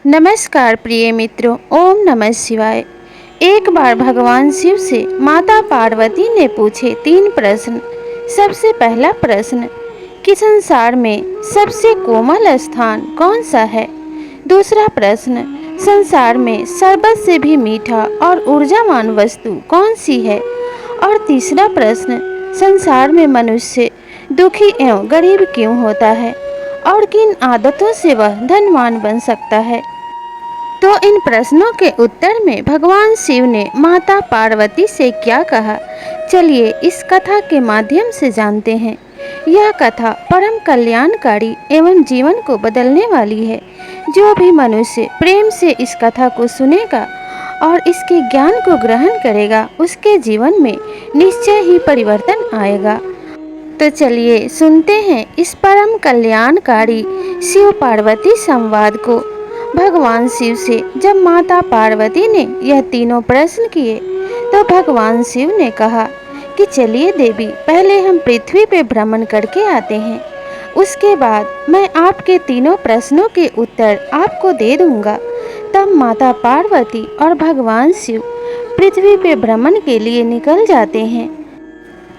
नमस्कार प्रिय मित्रों, ओम नमः शिवाय। एक बार भगवान शिव से माता पार्वती ने पूछे 3 प्रश्न। सबसे पहला प्रश्न कि संसार में सबसे कोमल स्थान कौन सा है। दूसरा प्रश्न, संसार में सर्वत से भी मीठा और ऊर्जावान वस्तु कौन सी है। और तीसरा प्रश्न, संसार में मनुष्य दुखी एवं गरीब क्यों होता है और किन आदतों से वह धनवान बन सकता है। तो इन प्रश्नों के उत्तर में भगवान शिव ने माता पार्वती से क्या कहा, चलिए इस कथा के माध्यम से जानते हैं। यह कथा परम कल्याणकारी एवं जीवन को बदलने वाली है। जो भी मनुष्य प्रेम से इस कथा को सुनेगा और इसके ज्ञान को ग्रहण करेगा, उसके जीवन में निश्चय ही परिवर्तन आएगा। तो चलिए सुनते हैं इस परम कल्याणकारी शिव पार्वती संवाद को। भगवान शिव से जब माता पार्वती ने यह तीनों प्रश्न किए तो भगवान शिव ने कहा कि चलिए देवी, पहले हम पृथ्वी पे भ्रमण करके आते हैं। उसके बाद मैं आपके तीनों प्रश्नों के उत्तर आपको दे दूंगा। तब माता पार्वती और भगवान शिव पृथ्वी पे भ्रमण के लिए निकल जाते हैं।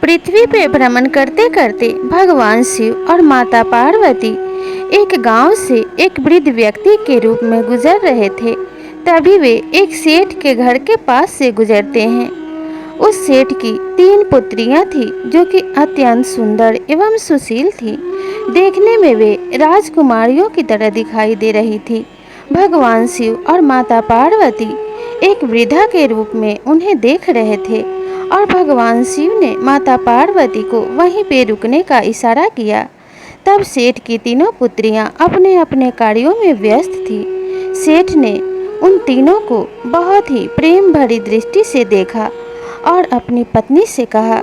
पृथ्वी पे भ्रमण करते करते भगवान शिव और माता पार्वती एक गांव से एक वृद्ध व्यक्ति के रूप में गुजर रहे थे। तभी वे एक सेठ के घर के पास से गुजरते हैं। उस सेठ की 3 पुत्रियां थीं जो कि अत्यंत सुंदर एवं सुशील थीं। देखने में वे राजकुमारियों की तरह दिखाई दे रही थी। भगवान शिव और माता पार्वती एक वृद्धा के रूप में उन्हें देख रहे थे और भगवान शिव ने माता पार्वती को वहीं पे रुकने का इशारा किया। तब सेठ की तीनों पुत्रियां अपने अपने कार्यों में व्यस्त थी। सेठ ने उन तीनों को बहुत ही प्रेम भरी दृष्टि से देखा और अपनी पत्नी से कहा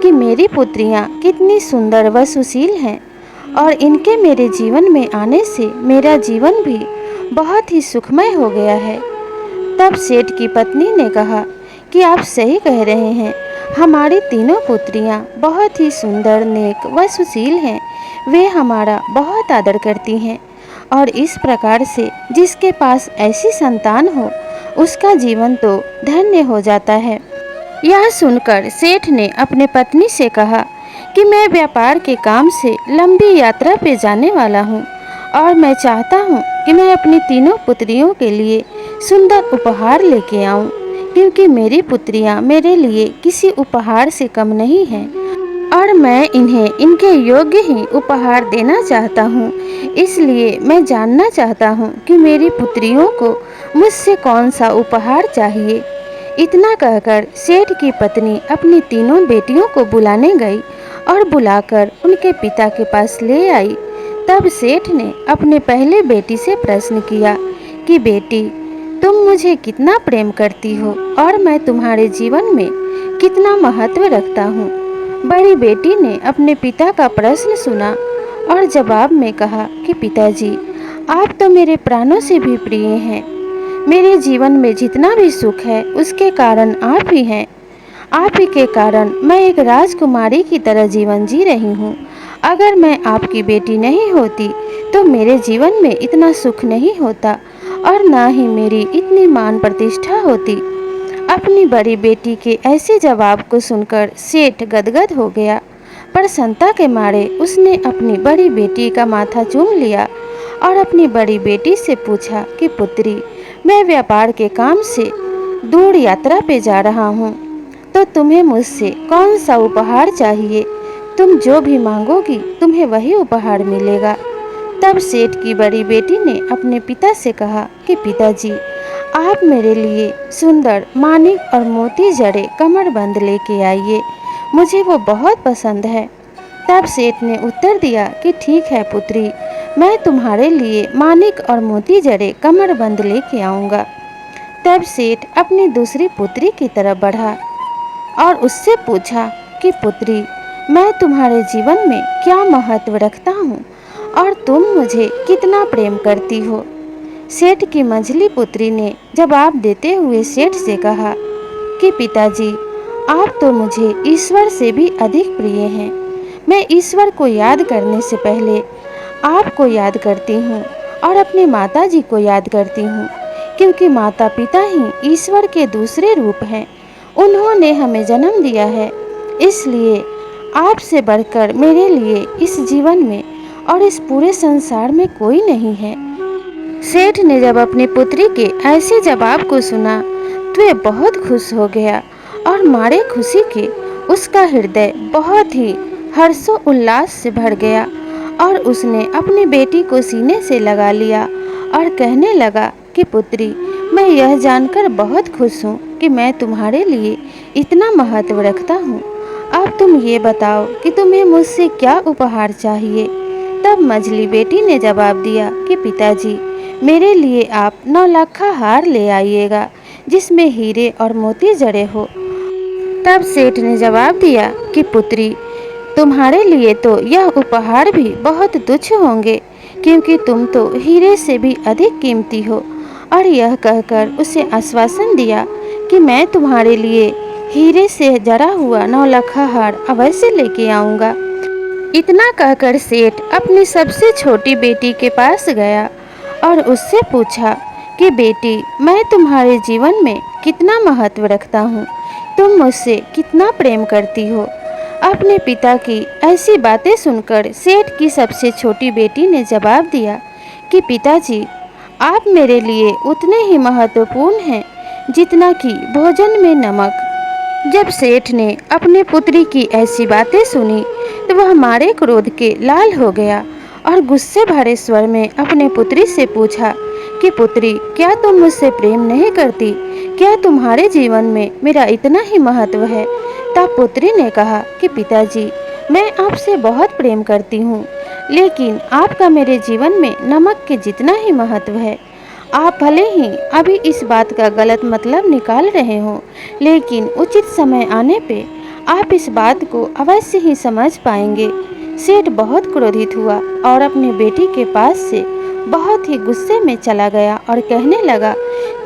कि मेरी पुत्रियां कितनी सुंदर व सुशील हैं और इनके मेरे जीवन में आने से मेरा जीवन भी बहुत ही सुखमय हो गया है। तब सेठ की पत्नी ने कहा कि आप सही कह रहे हैं, हमारी तीनों पुत्रियां बहुत ही सुंदर, नेक व सुशील हैं। वे हमारा बहुत आदर करती हैं और इस प्रकार से जिसके पास ऐसी संतान हो उसका जीवन तो धन्य हो जाता है। यह सुनकर सेठ ने अपने पत्नी से कहा कि मैं व्यापार के काम से लंबी यात्रा पे जाने वाला हूँ और मैं चाहता हूँ कि मैं अपनी तीनों पुत्रियों के लिए सुंदर उपहार लेके आऊँ, क्योंकि मेरी पुत्रियां मेरे लिए किसी उपहार से कम नहीं हैं और मैं इन्हें इनके योग्य ही उपहार देना चाहता हूँ। इसलिए मैं जानना चाहता हूँ कि मेरी पुत्रियों को मुझसे कौन सा उपहार चाहिए। इतना कहकर सेठ की पत्नी अपनी तीनों बेटियों को बुलाने गई और बुलाकर उनके पिता के पास ले आई। तब सेठ ने अपने पहले बेटी से प्रश्न किया कि बेटी, तुम मुझे कितना प्रेम करती हो और मैं तुम्हारे जीवन में कितना महत्व रखता हूँ। बड़ी बेटी ने अपने पिता का प्रश्न सुना और जवाब में कहा कि पिताजी, आप तो मेरे प्राणों से भी प्रिय हैं। मेरे जीवन में जितना भी सुख है उसके कारण आप ही हैं। आप ही के कारण मैं एक राजकुमारी की तरह जीवन जी रही हूँ। अगर मैं आपकी बेटी नहीं होती तो मेरे जीवन में इतना सुख नहीं होता और ना ही मेरी इतनी मान प्रतिष्ठा होती। अपनी बड़ी बेटी के ऐसे जवाब को सुनकर सेठ गदगद हो गया। प्रसन्नता के मारे उसने अपनी बड़ी बेटी का माथा चूम लिया और अपनी बड़ी बेटी से पूछा कि पुत्री, मैं व्यापार के काम से दूर यात्रा पे जा रहा हूँ, तो तुम्हें मुझसे कौन सा उपहार चाहिए। तुम जो भी मांगोगी तुम्हें वही उपहार मिलेगा। तब सेठ की बड़ी बेटी ने अपने पिता से कहा कि पिताजी, आप मेरे लिए सुंदर मानिक और मोती जड़े कमरबंद लेके आइए, मुझे वो बहुत पसंद है। तब सेठ ने उत्तर दिया कि ठीक है पुत्री, मैं तुम्हारे लिए मानिक और मोती जड़े कमरबंद लेके आऊँगा। तब सेठ अपनी दूसरी पुत्री की तरफ बढ़ा और उससे पूछा कि पुत्री, मैं तुम्हारे जीवन में क्या महत्व रखता हूँ और तुम मुझे कितना प्रेम करती हो। सेठ की मंझली पुत्री ने जवाब देते हुए सेठ से कहा कि पिताजी, आप तो मुझे ईश्वर से भी अधिक प्रिय हैं। मैं ईश्वर को याद करने से पहले आपको याद करती हूँ और अपने माताजी को याद करती हूँ, क्योंकि माता पिता ही ईश्वर के दूसरे रूप हैं। उन्होंने हमें जन्म दिया है, इसलिए आपसे बढ़कर मेरे लिए इस जीवन में और इस पूरे संसार में कोई नहीं है। सेठ ने जब अपनी पुत्री के ऐसे जवाब को सुना तो वे बहुत खुश हो गया और मारे खुशी के उसका हृदय बहुत ही हर्षोल्लास से भर गया और उसने अपनी बेटी को सीने से लगा लिया और कहने लगा कि पुत्री, मैं यह जानकर बहुत खुश हूँ कि मैं तुम्हारे लिए इतना महत्व रखता हूँ। अब तुम ये बताओ कि तुम्हें मुझसे क्या उपहार चाहिए। तब मझली बेटी ने जवाब दिया कि पिताजी, मेरे लिए आप 9 लाखा हार ले आइएगा जिसमें हीरे और मोती जड़े हो। तब सेठ ने जवाब दिया कि पुत्री, तुम्हारे लिए तो यह उपहार भी बहुत तुच्छ होंगे, क्योंकि तुम तो हीरे से भी अधिक कीमती हो। और यह कहकर उसे आश्वासन दिया कि मैं तुम्हारे लिए हीरे से जड़ा हुआ 9 लाखा हार अवश्य लेके आऊँगा। इतना कहकर सेठ अपनी सबसे छोटी बेटी के पास गया और उससे पूछा कि बेटी, मैं तुम्हारे जीवन में कितना महत्व रखता हूँ, तुम मुझसे कितना प्रेम करती हो। अपने पिता की ऐसी बातें सुनकर सेठ की सबसे छोटी बेटी ने जवाब दिया कि पिताजी, आप मेरे लिए उतने ही महत्वपूर्ण हैं जितना कि भोजन में नमक। जब सेठ ने अपने पुत्री की ऐसी बातें सुनी तो वह मारे क्रोध के लाल हो गया और गुस्से भरे स्वर में अपने पुत्री से पूछा कि पुत्री, क्या तुम मुझसे प्रेम नहीं करती? क्या तुम्हारे जीवन में मेरा इतना ही महत्व है? तब पुत्री ने कहा कि पिताजी, मैं आपसे बहुत प्रेम करती हूँ, लेकिन आपका मेरे जीवन में नमक के जितना ही महत्व है। आप भले ही अभी इस बात का गलत मतलब निकाल रहे हो, लेकिन उचित समय आने पे आप इस बात को अवश्य ही समझ पाएंगे। सेठ बहुत क्रोधित हुआ और अपनी बेटी के पास से बहुत ही गुस्से में चला गया और कहने लगा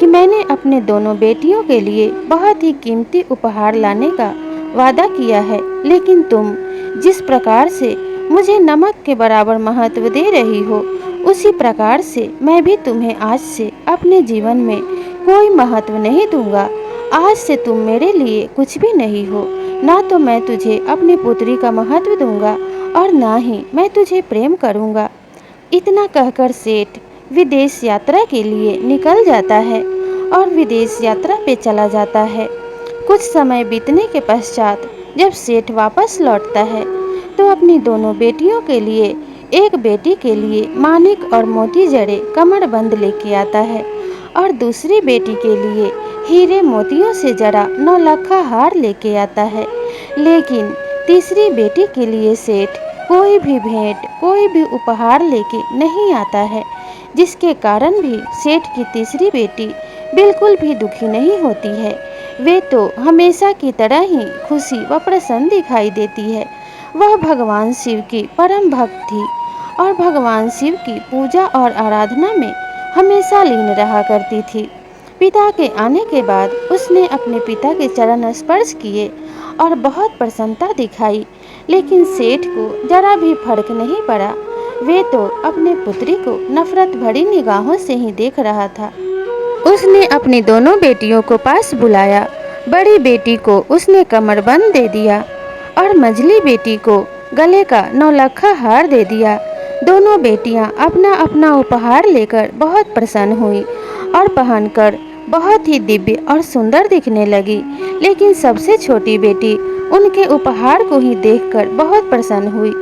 कि मैंने अपने दोनों बेटियों के लिए बहुत ही कीमती उपहार लाने का वादा किया है, लेकिन तुम जिस प्रकार से मुझे नमक के बराबर महत्व दे रही हो, उसी प्रकार से मैं भी तुम्हें आज से अपने जीवन में कोई महत्व नहीं दूंगा। आज से तुम मेरे लिए कुछ भी नहीं हो। ना तो मैं तुझे अपनी पुत्री का महत्व दूंगा और ना ही मैं तुझे प्रेम करूंगा। इतना कहकर सेठ विदेश यात्रा के लिए निकल जाता है और विदेश यात्रा पे चला जाता है। कुछ समय बीतने के पश्चात जब सेठ वापस लौटता है तो अपनी दोनों बेटियों के लिए, एक बेटी के लिए मानिक और मोती जड़े कमरबंद लेके आता है और दूसरी बेटी के लिए हीरे मोतियों से जड़ा 9 लाखा हार लेके आता है। लेकिन तीसरी बेटी के लिए सेठ कोई भी भेंट, कोई भी उपहार लेके नहीं आता है, जिसके कारण भी सेठ की तीसरी बेटी बिल्कुल भी दुखी नहीं होती है। वे तो हमेशा की तरह ही खुशी व प्रसन्न दिखाई देती है। वह भगवान शिव की परम भक्त थी और भगवान शिव की पूजा और आराधना में हमेशा लीन रहा करती थी। पिता के आने के बाद उसने अपने पिता के चरण स्पर्श किए और बहुत प्रसन्नता दिखाई, लेकिन सेठ को जरा भी फर्क नहीं पड़ा। वे तो अपने पुत्री को नफरत भरी निगाहों से ही देख रहा था। उसने अपनी दोनों बेटियों को पास बुलाया। बड़ी बेटी को उसने कमरबंद दे दिया और मझली बेटी को गले का 9 लाखा हार दे दिया। दोनों बेटियां अपना अपना उपहार लेकर बहुत प्रसन्न हुई और पहनकर बहुत ही दिव्य और सुंदर दिखने लगी। लेकिन सबसे छोटी बेटी उनके उपहार को ही देखकर बहुत प्रसन्न हुई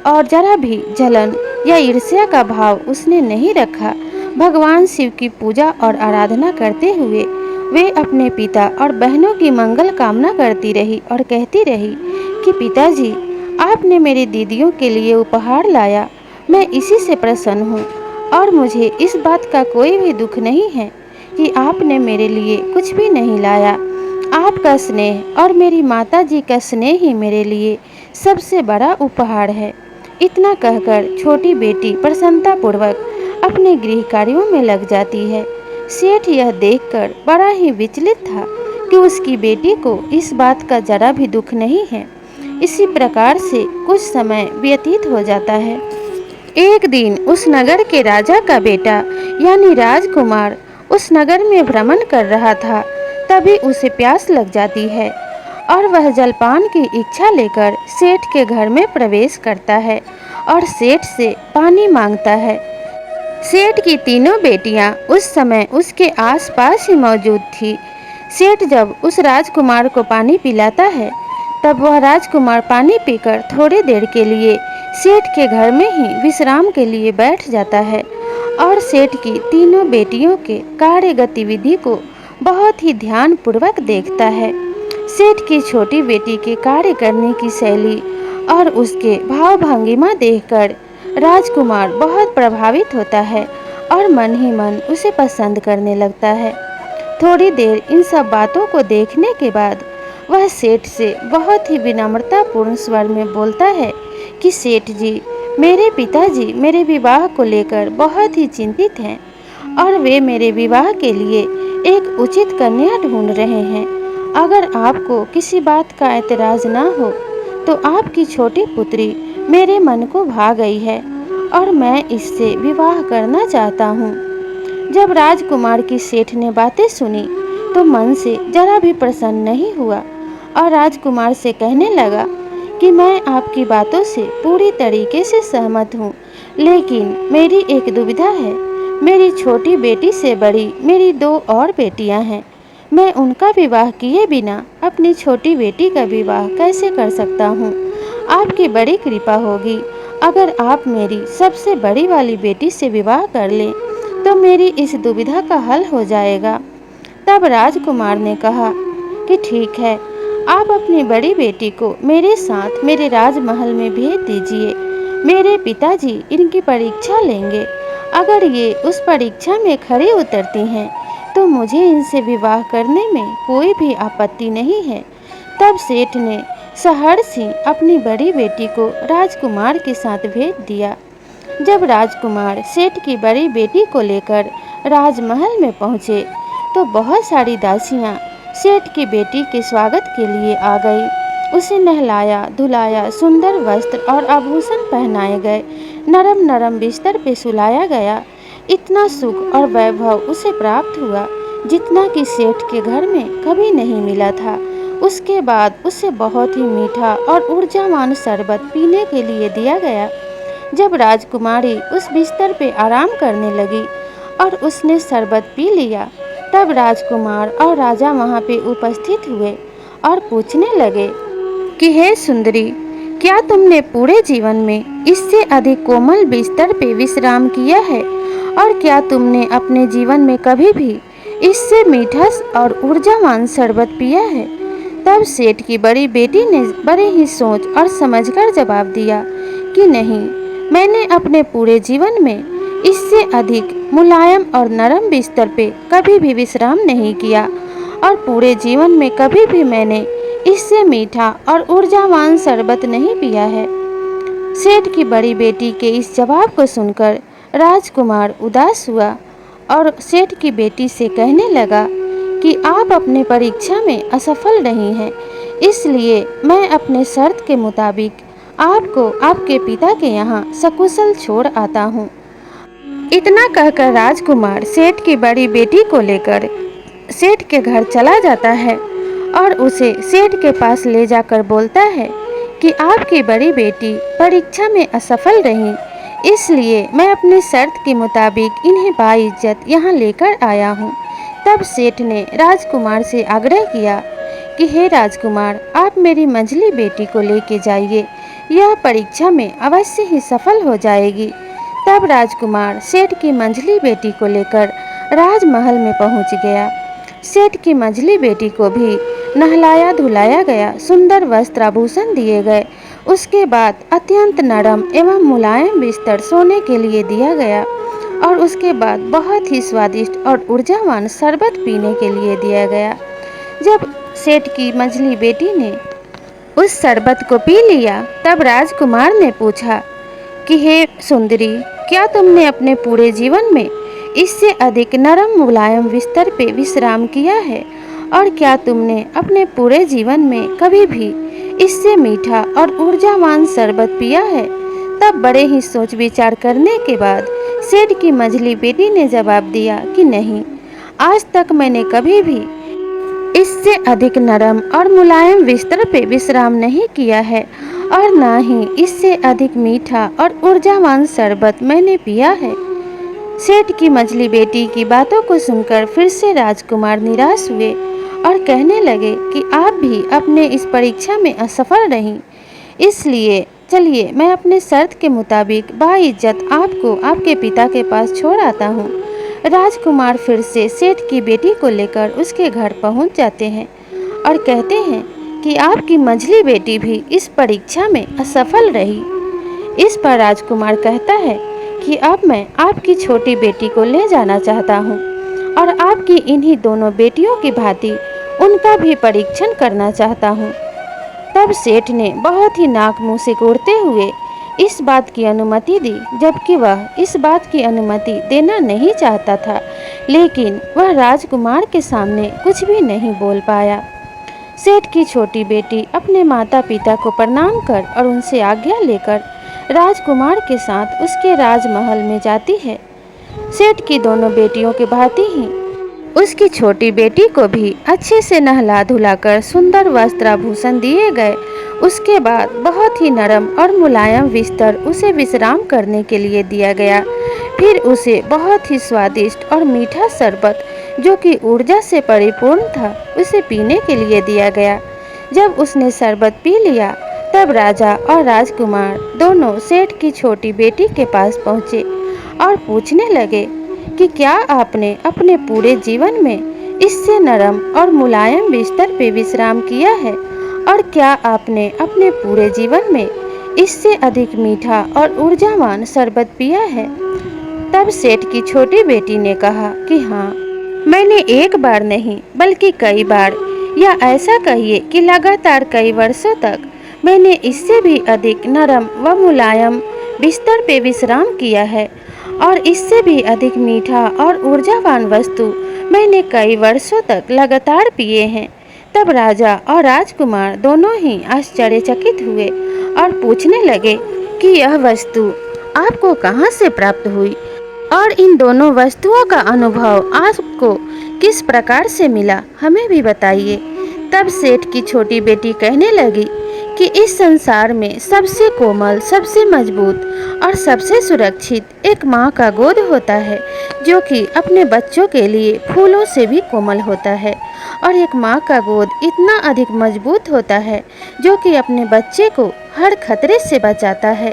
और जरा भी जलन या ईर्ष्या का भाव उसने नहीं रखा। भगवान शिव की पूजा और आराधना करते हुए वे अपने पिता और बहनों की मंगल कामना करती रही और कहती रही कि पिताजी, आपने मेरी दीदियों के लिए उपहार लाया, मैं इसी से प्रसन्न हूँ और मुझे इस बात का कोई भी दुख नहीं है कि आपने मेरे लिए कुछ भी नहीं लाया। आपका स्नेह और मेरी माता जी का स्नेह ही मेरे लिए सबसे बड़ा उपहार है। इतना कहकर छोटी बेटी प्रसन्नतापूर्वक अपने गृह कार्यों में लग जाती है। सेठ यह देखकर बड़ा ही विचलित था कि उसकी बेटी को इस बात का जरा भी दुख नहीं है। इसी प्रकार से कुछ समय व्यतीत हो जाता है। एक दिन उस नगर के राजा का बेटा यानी राजकुमार उस नगर में भ्रमण कर रहा था। तभी उसे प्यास लग जाती है और वह जलपान की इच्छा लेकर सेठ के घर में प्रवेश करता है और सेठ से पानी मांगता है। सेठ की तीनों बेटियां उस समय उसके आसपास ही मौजूद थी। सेठ जब उस राजकुमार को पानी पिलाता है तब वह राजकुमार पानी पीकर थोड़ी देर के लिए सेठ के घर में ही विश्राम के लिए बैठ जाता है और सेठ की तीनों बेटियों के कार्य गतिविधि को बहुत ही ध्यानपूर्वक देखता है। सेठ की छोटी बेटी के कार्य करने की शैली और उसके भाव भंगिमा देखकर राजकुमार बहुत प्रभावित होता है और मन ही मन उसे पसंद करने लगता है। थोड़ी देर इन सब बातों को देखने के बाद वह सेठ से बहुत ही विनम्रतापूर्ण स्वर में बोलता है कि सेठ जी, मेरे पिताजी मेरे विवाह को लेकर बहुत ही चिंतित हैं और वे मेरे विवाह के लिए एक उचित कन्या ढूंढ रहे हैं। अगर आपको किसी बात का एतराज़ ना हो तो आपकी छोटी पुत्री मेरे मन को भा गई है और मैं इससे विवाह करना चाहता हूँ। जब राजकुमार की सेठ ने बातें सुनी तो मन से जरा भी प्रसन्न नहीं हुआ और राजकुमार से कहने लगा कि मैं आपकी बातों से पूरी तरीके से सहमत हूँ, लेकिन मेरी एक दुविधा है। मेरी छोटी बेटी से बड़ी मेरी 2 और बेटियाँ हैं। मैं उनका विवाह किए बिना अपनी छोटी बेटी का विवाह कैसे कर सकता हूँ? आपकी बड़ी कृपा होगी अगर आप मेरी सबसे बड़ी वाली बेटी से विवाह कर लें तो मेरी इस दुविधा का हल हो जाएगा। तब राजकुमार ने कहा कि ठीक है, आप अपनी बड़ी बेटी को मेरे साथ मेरे राजमहल में भेज दीजिए। मेरे पिताजी इनकी परीक्षा लेंगे। अगर ये उस परीक्षा में खरी उतरती हैं तो मुझे इनसे विवाह करने में कोई भी आपत्ति नहीं है। तब सेठ ने सहर्ष ही अपनी बड़ी बेटी को राजकुमार के साथ भेज दिया। जब राजकुमार सेठ की बड़ी बेटी को लेकर राजमहल में पहुँचे तो बहुत सारी दासियाँ सेठ की बेटी के स्वागत के लिए आ गई। उसे नहलाया धुलाया, सुंदर वस्त्र और आभूषण पहनाए गए, नरम नरम बिस्तर पे सुलाया गया। इतना सुख और वैभव उसे प्राप्त हुआ जितना कि सेठ के घर में कभी नहीं मिला था। उसके बाद उसे बहुत ही मीठा और ऊर्जावान शरबत पीने के लिए दिया गया। जब राजकुमारी उस बिस्तर पे आराम करने लगी और उसने शरबत पी लिया तब राजकुमार और राजा वहाँ पे उपस्थित हुए और पूछने लगे कि हे सुंदरी, क्या तुमने पूरे जीवन में इससे अधिक कोमल बिस्तर पे विश्राम किया है और क्या तुमने अपने जीवन में कभी भी इससे मीठा और ऊर्जावान शरबत पिया है? तब सेठ की बड़ी बेटी ने बड़े ही सोच और समझकर जवाब दिया कि नहीं, मैंने अपने पूरे जीवन में इससे अधिक मुलायम और नरम बिस्तर पे कभी भी विश्राम नहीं किया और पूरे जीवन में कभी भी मैंने इससे मीठा और ऊर्जावान शरबत नहीं पिया है। सेठ की बड़ी बेटी के इस जवाब को सुनकर राजकुमार उदास हुआ और सेठ की बेटी से कहने लगा कि आप अपने परीक्षा में असफल रही हैं, इसलिए मैं अपने शर्त के मुताबिक आपको आपके पिता के यहाँ सकुशल छोड़ आता हूँ। इतना कहकर राजकुमार सेठ की बड़ी बेटी को लेकर सेठ के घर चला जाता है और उसे सेठ के पास ले जाकर बोलता है कि आपकी बड़ी बेटी परीक्षा में असफल रही, इसलिए मैं अपनी शर्त के मुताबिक इन्हें बाइज्जत यहाँ लेकर आया हूँ। तब सेठ ने राजकुमार से आग्रह किया कि हे राजकुमार, आप मेरी मंझली बेटी को लेके जाइए, यह परीक्षा में अवश्य ही सफल हो जाएगी। तब राजकुमार सेठ की मंझली बेटी को लेकर राजमहल में पहुंच गया। सेठ की मंझली बेटी को भी नहलाया धुलाया गया, सुंदर वस्त्र आभूषण दिए गए। उसके बाद अत्यंत नरम एवं मुलायम बिस्तर सोने के लिए दिया गया और उसके बाद बहुत ही स्वादिष्ट और ऊर्जावान शरबत पीने के लिए दिया गया। जब सेठ की मंझली बेटी ने उस शरबत को पी लिया तब राजकुमार ने पूछा कि हे सुंदरी, क्या तुमने अपने पूरे जीवन में इससे अधिक नरम मुलायम बिस्तर पे विश्राम किया है और क्या तुमने अपने पूरे जीवन में कभी भी इससे मीठा और ऊर्जावान शरबत पिया है? तब बड़े ही सोच विचार करने के बाद सेठ की मझली बेटी ने जवाब दिया कि नहीं, आज तक मैंने कभी भी इससे अधिक नरम और मुलायम बिस्तर पे विश्राम नहीं किया है और ना ही इससे अधिक मीठा और ऊर्जावान शरबत मैंने पिया है। सेठ की मझली बेटी की बातों को सुनकर फिर से राजकुमार निराश हुए और कहने लगे कि आप भी अपने इस परीक्षा में असफल रहीं, इसलिए चलिए मैं अपने शर्त के मुताबिक बाइज्जत आपको आपके पिता के पास छोड़ आता हूँ। राजकुमार फिर से सेठ की बेटी को लेकर उसके घर पहुँच जाते हैं और कहते हैं कि आपकी मझली बेटी भी इस परीक्षा में असफल रही। इस पर राजकुमार कहता है कि अब मैं आपकी छोटी बेटी को ले जाना चाहता हूँ और आपकी इन्हीं दोनों बेटियों की भांति उनका भी परीक्षण करना चाहता हूँ। तब सेठ ने बहुत ही नाक मुँह सिकोड़ते हुए इस बात की अनुमति दी, जबकि वह इस बात की अनुमति देना नहीं चाहता था, लेकिन वह राजकुमार के सामने कुछ भी नहीं बोल पाया। सेठ की छोटी बेटी अपने माता पिता को प्रणाम कर और उनसे आज्ञा लेकर राजकुमार के साथ उसके राजमहल में जाती है। सेठ की दोनों बेटियों के भांति ही उसकी छोटी बेटी को भी अच्छे से नहला धुलाकर सुंदर वस्त्राभूषण दिए गए। उसके बाद बहुत ही नरम और मुलायम बिस्तर उसे विश्राम करने के लिए दिया गया। फिर उसे बहुत ही स्वादिष्ट और मीठा शरबत जो कि ऊर्जा से परिपूर्ण था उसे पीने के लिए दिया गया। जब उसने शरबत पी लिया तब राजा और राजकुमार दोनों सेठ की छोटी बेटी के पास पहुँचे और पूछने लगे कि क्या आपने अपने पूरे जीवन में इससे नरम और मुलायम बिस्तर पे विश्राम किया है और क्या आपने अपने पूरे जीवन में इससे अधिक मीठा और ऊर्जावान शरबत पिया है। तब सेठ की छोटी बेटी ने कहा कि हाँ, मैंने एक बार नहीं बल्कि कई बार, या ऐसा कहिए कि लगातार कई वर्षों तक मैंने इससे भी अधिक नरम व मुलायम बिस्तर पे विश्राम किया है और इससे भी अधिक मीठा और ऊर्जावान वस्तु मैंने कई वर्षों तक लगातार पिए हैं। तब राजा और राजकुमार दोनों ही आश्चर्यचकित हुए और पूछने लगे कि यह वस्तु आपको कहाँ से प्राप्त हुई और इन दोनों वस्तुओं का अनुभव आपको किस प्रकार से मिला, हमें भी बताइए। तब सेठ की छोटी बेटी कहने लगी कि इस संसार में सबसे कोमल, सबसे मजबूत और सबसे सुरक्षित एक माँ का गोद होता है जो कि अपने बच्चों के लिए फूलों से भी कोमल होता है, और एक माँ का गोद इतना अधिक मजबूत होता है जो कि अपने बच्चे को हर खतरे से बचाता है।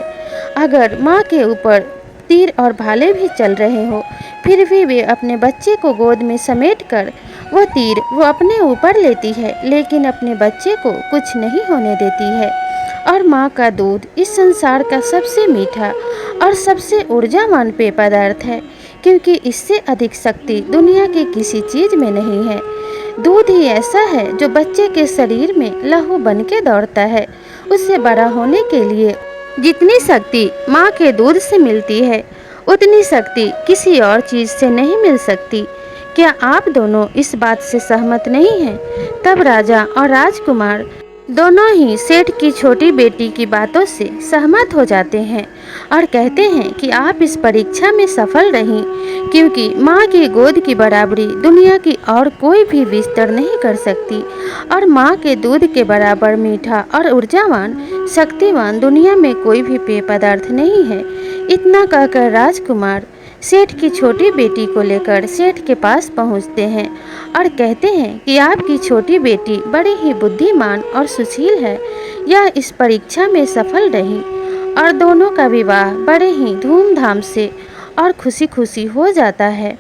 अगर माँ के ऊपर तीर और भाले भी चल रहे हो फिर भी वे अपने बच्चे को गोद में समेटकर वो तीर वो अपने ऊपर लेती है, लेकिन अपने बच्चे को कुछ नहीं होने देती है। और माँ का दूध इस संसार का सबसे मीठा और सबसे ऊर्जावान पेय पदार्थ है, क्योंकि इससे अधिक शक्ति दुनिया की किसी चीज़ में नहीं है। दूध ही ऐसा है जो बच्चे के शरीर में लहू बन के दौड़ता है। उससे बड़ा होने के लिए जितनी शक्ति माँ के दूध से मिलती है उतनी शक्ति किसी और चीज़ से नहीं मिल सकती। क्या आप दोनों इस बात से सहमत नहीं हैं? तब राजा और राजकुमार दोनों ही सेठ की छोटी बेटी की बातों से सहमत हो जाते हैं और कहते हैं कि आप इस परीक्षा में सफल रहीं, क्योंकि माँ की गोद की बराबरी दुनिया की और कोई भी बिस्तर नहीं कर सकती और माँ के दूध के बराबर मीठा और ऊर्जावान शक्तिवान दुनिया में कोई भी पेय पदार्थ नहीं है। इतना कहकर राजकुमार सेठ की छोटी बेटी को लेकर सेठ के पास पहुंचते हैं और कहते हैं कि आपकी छोटी बेटी बड़ी ही बुद्धिमान और सुशील है, यह इस परीक्षा में सफल रही। और दोनों का विवाह बड़े ही धूमधाम से और खुशी खुशी हो जाता है।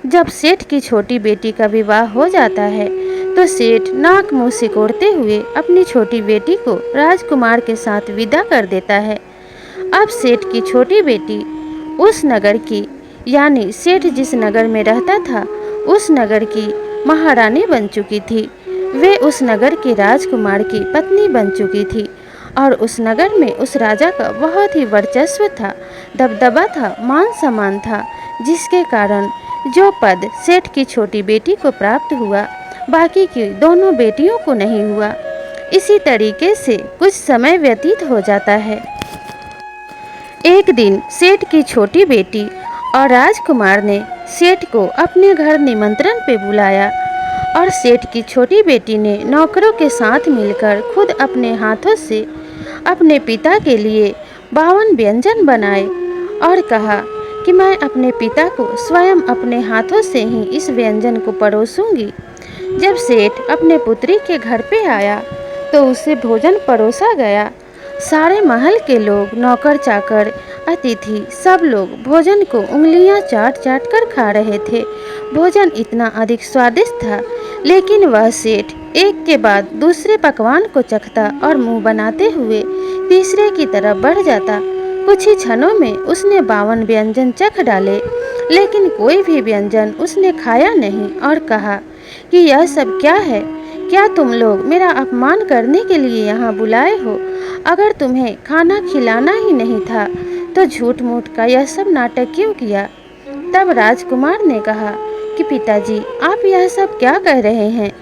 जब सेठ की छोटी बेटी का विवाह हो जाता है तो सेठ नाक मुँह सिकोड़ते हुए अपनी छोटी बेटी को राजकुमार के साथ विदा कर देता है। अब सेठ की छोटी बेटी उस नगर की, यानी सेठ जिस नगर में रहता था उस नगर की महारानी बन चुकी थी। वे उस नगर के राजकुमार की पत्नी बन चुकी थी और उस नगर में उस राजा का बहुत ही वर्चस्व था, दबदबा था, मान सम्मान था, जिसके कारण जो पद सेठ की छोटी बेटी को प्राप्त हुआ बाकी की दोनों बेटियों को नहीं हुआ। इसी तरीके से कुछ समय व्यतीत हो जाता है। एक दिन सेठ की छोटी बेटी और राजकुमार ने सेठ को अपने घर निमंत्रण पे बुलाया और सेठ की छोटी बेटी ने नौकरों के साथ मिलकर खुद अपने हाथों से अपने पिता के लिए 52 व्यंजन बनाए और कहा कि मैं अपने पिता को स्वयं अपने हाथों से ही इस व्यंजन को परोसूंगी। जब सेठ अपने पुत्री के घर पे आया तो उसे भोजन परोसा गया। सारे महल के लोग, नौकर चाकर, अतिथि सब लोग भोजन को उंगलियां चाट चाट कर खा रहे थे। भोजन इतना अधिक स्वादिष्ट था, लेकिन वह सेठ एक के बाद दूसरे पकवान को चखता और मुंह बनाते हुए तीसरे की तरफ बढ़ जाता। कुछ ही क्षणों में उसने 52 व्यंजन चख डाले, लेकिन कोई भी व्यंजन उसने खाया नहीं और कहा कि यह सब क्या है? क्या तुम लोग मेरा अपमान करने के लिए यहाँ बुलाए हो? अगर तुम्हें खाना खिलाना ही नहीं था तो झूठ मूठ का यह सब नाटक क्यों किया? तब राजकुमार ने कहा कि पिताजी, आप यह सब क्या कह रहे हैं?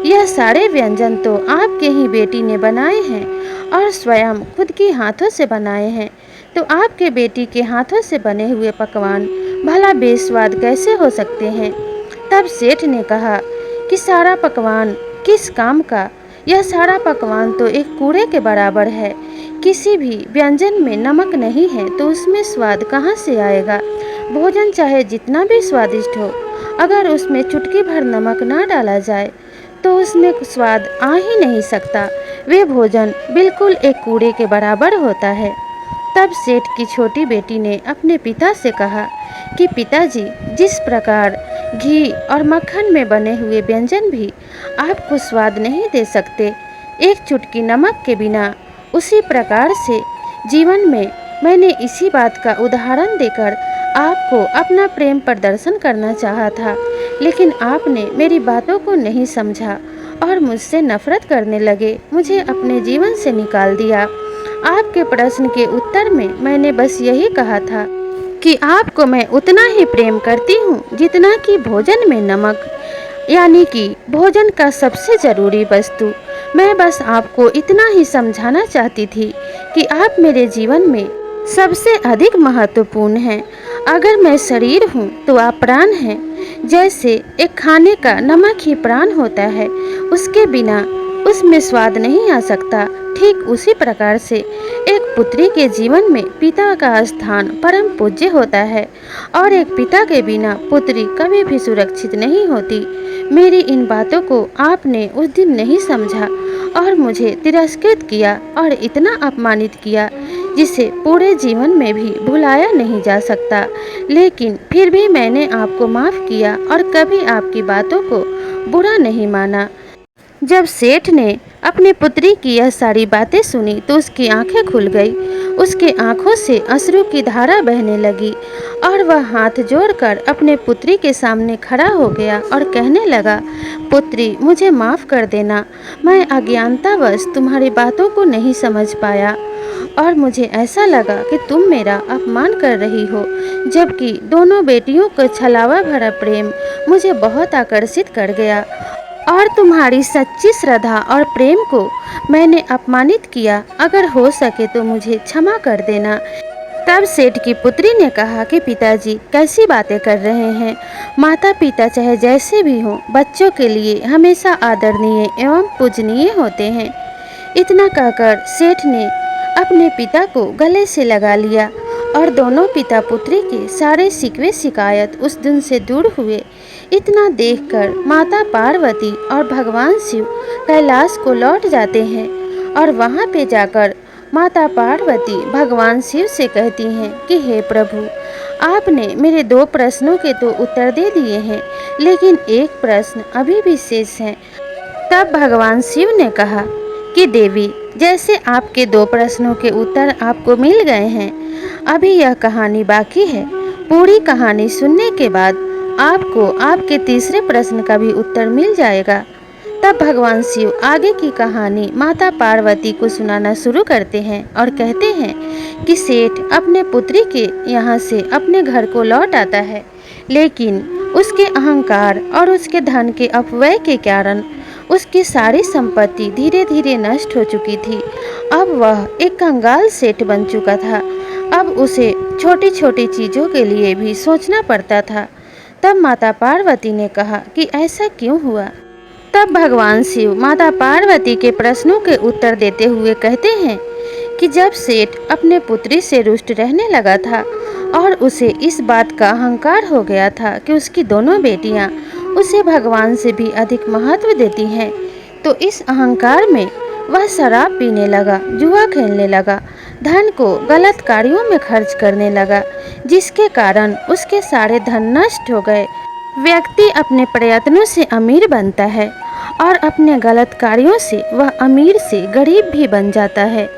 यह सारे व्यंजन तो आपके ही बेटी ने बनाए हैं और स्वयं खुद के हाथों से बनाए हैं। तो आपके बेटी के हाथों से बने हुए पकवान भला बेस्वाद कैसे हो सकते हैं? तब सेठ ने कहा कि सारा पकवान किस काम का? यह सारा पकवान तो एक कूड़े के बराबर है। किसी भी व्यंजन में नमक नहीं है तो उसमें स्वाद कहाँ से आएगा? भोजन चाहे जितना भी स्वादिष्ट हो, अगर उसमें चुटकी भर नमक ना डाला जाए तो उसमें स्वाद आ ही नहीं सकता। वे भोजन बिल्कुल एक कूड़े के बराबर होता है। तब सेठ की छोटी बेटी ने अपने पिता से कहा कि पिताजी, जिस प्रकार घी और मक्खन में बने हुए व्यंजन भी आपको स्वाद नहीं दे सकते एक चुटकी नमक के बिना, उसी प्रकार से जीवन में मैंने इसी बात का उदाहरण देकर आपको अपना प्रेम प्रदर्शन करना चाहा था, लेकिन आपने मेरी बातों को नहीं समझा और मुझसे नफरत करने लगे, मुझे अपने जीवन से निकाल दिया। आपके प्रश्न के उत्तर में मैंने बस यही कहा था कि आपको मैं उतना ही प्रेम करती हूँ जितना कि भोजन में नमक, यानी कि भोजन का सबसे ज़रूरी वस्तु। मैं बस आपको इतना ही समझाना चाहती थी कि आप मेरे जीवन में सबसे अधिक महत्वपूर्ण हैं। अगर मैं शरीर हूँ तो आप प्राण हैं। जैसे एक खाने का नमक ही प्राण होता है, उसके बिना उसमें स्वाद नहीं आ सकता, ठीक उसी प्रकार से एक पुत्री के जीवन में पिता का स्थान परम पूज्य होता है और एक पिता के बिना पुत्री कभी भी सुरक्षित नहीं होती। मेरी इन बातों को आपने उस दिन नहीं समझा और मुझे तिरस्कृत किया और इतना अपमानित किया जिसे पूरे जीवन में भी भुलाया नहीं जा सकता। लेकिन फिर भी मैंने आपको माफ़ किया और कभी आपकी बातों को बुरा नहीं माना। जब सेठ ने अपनी पुत्री की यह सारी बातें सुनी तो उसकी आंखें खुल गई। उसके आंखों से अश्रु की धारा बहने लगी और वह हाथ जोड़कर अपने पुत्री के सामने खड़ा हो गया और कहने लगा, पुत्री, मुझे माफ़ कर देना। मैं अज्ञानतावश तुम्हारी बातों को नहीं समझ पाया और मुझे ऐसा लगा कि तुम मेरा अपमान कर रही हो, जबकि दोनों बेटियों का छलावा भरा प्रेम मुझे बहुत आकर्षित कर गया और तुम्हारी सच्ची श्रद्धा और प्रेम को मैंने अपमानित किया। अगर हो सके तो मुझे क्षमा कर देना। तब सेठ की पुत्री ने कहा कि पिताजी, कैसी बातें कर रहे हैं? माता पिता चाहे जैसे भी हों, बच्चों के लिए हमेशा आदरणीय एवं पूजनीय होते हैं। इतना कहकर सेठ ने अपने पिता को गले से लगा लिया और दोनों पिता पुत्री के सारे शिकवे शिकायत उस दिन से दूर हुए। इतना देखकर माता पार्वती और भगवान शिव कैलाश को लौट जाते हैं और वहाँ पे जाकर माता पार्वती भगवान शिव से कहती हैं कि हे प्रभु, आपने मेरे 2 प्रश्नों के तो उत्तर दे दिए हैं, लेकिन एक प्रश्न अभी भी शेष है। तब भगवान शिव ने कहा कि देवी, जैसे आपके 2 प्रश्नों के उत्तर आपको मिल गए हैं, अभी यह कहानी बाकी है। पूरी कहानी सुनने के बाद आपको आपके तीसरे प्रश्न का भी उत्तर मिल जाएगा। तब भगवान शिव आगे की कहानी माता पार्वती को सुनाना शुरू करते हैं और कहते हैं कि सेठ अपने पुत्री के यहाँ से अपने घर को लौट आता है, लेकिन उसके अहंकार और उसके धन के अपव्यय के कारण उसकी सारी संपत्ति धीरे धीरे नष्ट हो चुकी थी। अब वह एक कंगाल सेठ बन चुका था। अब उसे छोटी छोटी चीज़ों के लिए भी सोचना पड़ता था। तब माता पार्वती ने कहा कि ऐसा क्यों हुआ। तब भगवान शिव माता पार्वती के प्रश्नों के उत्तर देते हुए कहते हैं कि जब सेठ अपने पुत्री से रुष्ट रहने लगा था और उसे इस बात का अहंकार हो गया था कि उसकी दोनों बेटियां उसे भगवान से भी अधिक महत्व देती हैं, तो इस अहंकार में वह शराब पीने लगा, जुआ खेलने लगा, धन को गलत कार्यों में खर्च करने लगा, जिसके कारण उसके सारे धन नष्ट हो गए। व्यक्ति अपने प्रयत्नों से अमीर बनता है और अपने गलत कार्यों से वह अमीर से गरीब भी बन जाता है।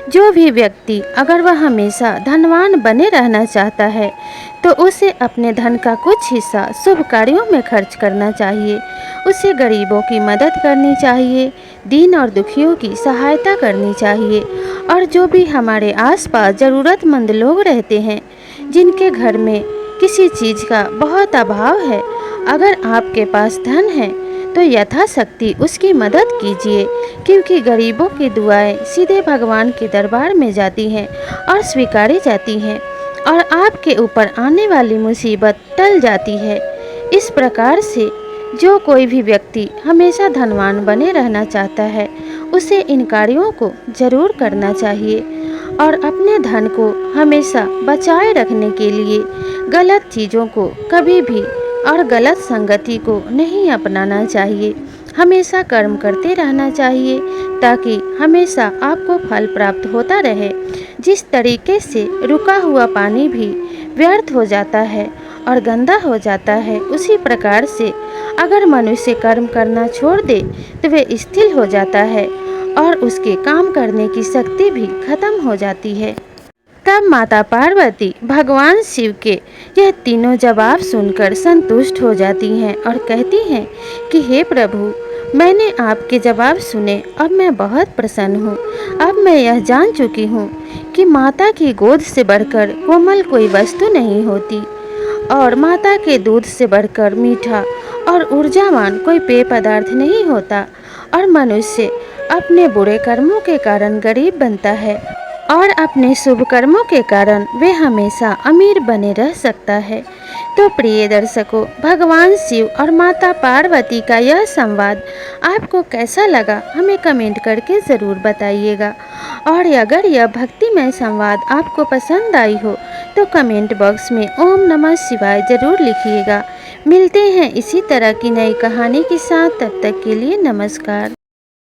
जो भी व्यक्ति अगर वह हमेशा धनवान बने रहना चाहता है तो उसे अपने धन का कुछ हिस्सा शुभ कार्यों में खर्च करना चाहिए। उसे गरीबों की मदद करनी चाहिए, दीन और दुखियों की सहायता करनी चाहिए। और जो भी हमारे आसपास ज़रूरतमंद लोग रहते हैं, जिनके घर में किसी चीज़ का बहुत अभाव है, अगर आपके पास धन है तो यथाशक्ति उसकी मदद कीजिए, क्योंकि गरीबों की दुआएं सीधे भगवान के दरबार में जाती हैं और स्वीकारी जाती हैं और आपके ऊपर आने वाली मुसीबत टल जाती है। इस प्रकार से जो कोई भी व्यक्ति हमेशा धनवान बने रहना चाहता है, उसे इन कार्यों को जरूर करना चाहिए और अपने धन को हमेशा बचाए रखने के लिए गलत चीज़ों को कभी भी और गलत संगति को नहीं अपनाना चाहिए। हमेशा कर्म करते रहना चाहिए ताकि हमेशा आपको फल प्राप्त होता रहे। जिस तरीके से रुका हुआ पानी भी व्यर्थ हो जाता है और गंदा हो जाता है, उसी प्रकार से अगर मनुष्य कर्म करना छोड़ दे तो वह स्थिर हो जाता है और उसके काम करने की शक्ति भी खत्म हो जाती है। तब माता पार्वती भगवान शिव के यह तीनों जवाब सुनकर संतुष्ट हो जाती हैं और कहती हैं कि हे प्रभु, मैंने आपके जवाब सुने, अब मैं बहुत प्रसन्न हूँ। अब मैं यह जान चुकी हूँ कि माता की गोद से बढ़कर कोमल कोई वस्तु नहीं होती और माता के दूध से बढ़कर मीठा और ऊर्जावान कोई पेय पदार्थ नहीं होता और मनुष्य अपने बुरे कर्मों के कारण गरीब बनता है और अपने शुभ कर्मों के कारण वे हमेशा अमीर बने रह सकता है। तो प्रिय दर्शकों, भगवान शिव और माता पार्वती का यह संवाद आपको कैसा लगा हमें कमेंट करके ज़रूर बताइएगा। और अगर यह भक्तिमय संवाद आपको पसंद आई हो तो कमेंट बॉक्स में ओम नमः शिवाय ज़रूर लिखिएगा। मिलते हैं इसी तरह की नई कहानी के साथ, तब तक के लिए नमस्कार।